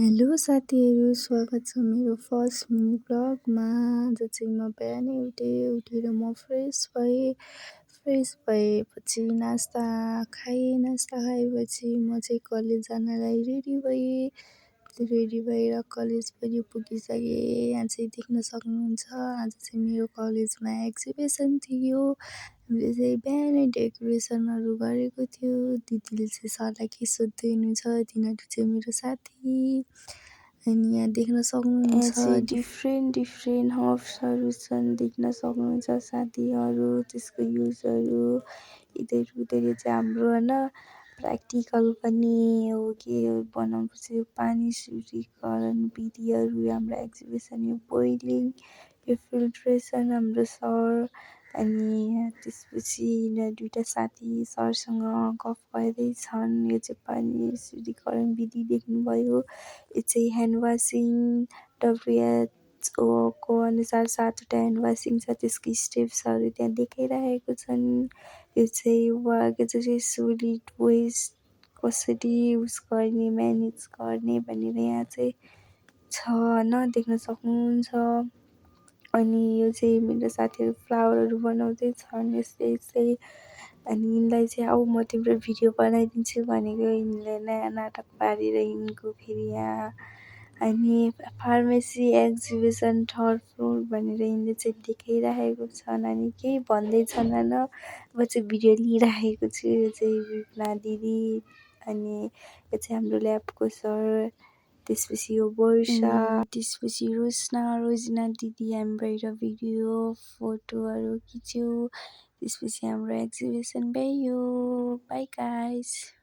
Hello साथीहरू, स्वागत छ मेरो फर्स्ट मिनी ब्लगमा। आज चाहिँ म बिहानै उठेर म फ्रेस भएपछि नास्ता खाएपछि म चाहिँ कलेज जानलाई रेडी भएर कलेज पनि पुगिसकेँ। यहाँ चाहिँ देख्न सक्नुहुन्छ, आज चाहिँ मेरो कलेजमा एक्जिबिसन थियो। हामीले चाहिँ बिहानै डेकोरेसनहरू गरेको थियो। दिदीले चाहिँ सरलाई के सोध्दै हुनुहुन्छ, तिनीहरू चाहिँ मेरो साथी। अनि यहाँ देख्न सक्नुहुन्छ डिफ्रेन्ट हर्ब्सहरू छन्, देख्न सक्नुहुन्छ साथीहरू, त्यसको युजहरू। इधर चाहिँ हाम्रो होइन प्र्याक्टिकल पनि हो के बनाउनुपर्छ, पानी शुद्धिकरण विधिहरू, हाम्रो एक्जिबिसन यो बोइलिङ, यो फिल्ट्रेसन हाम्रो सर। अनि त्यसपछि यिनीहरू दुइटा साथी सरसँग गफ गर्दैछन्। यो चाहिँ पानी शुद्धिकरण विधि देख्नुभयो, यो चाहिँ ह्यान्ड वासिङ, WHO को अनुसार 7वटा ह्यान्ड वासिङ छ, त्यसको स्टेप्सहरू त्यहाँ देखाइरहेको छन्। यो चाहिँ सोलिड वेस्ट कसरी युज गर्ने, म्यानेज गर्ने भनेर यहाँ चाहिँ छ होइन, देख्न सक्नुहुन्छ। अनि यो चाहिँ मेरो साथीहरू फ्लावरहरू बनाउँदैछन् यस्तै। अनि यिनलाई चाहिँ आऊ म तिम्रो भिडियो बनाइदिन्छु भनेको, यिनले नयाँ नाटक पारेर यिनको फेरि यहाँ। अनि फार्मेसी एक्जिबिसन 3rd फ्लोर भनेर यिनले चाहिँ देखाइरहेको छन्। अनि केही भन्दैछन् होइन, म चाहिँ भिडियो लिइरहेको छु। यो चाहिँ विपना दिदी, अनि यो चाहिँ हाम्रो ल्याबको सर। त्यसपछि यो वर्षा, त्यसपछि रोजिना दिदी, हामी बाहिर भिडियो फोटोहरू खिच्यौँ। त्यसपछि हाम्रो एक्जिबिसन भयो। By guys.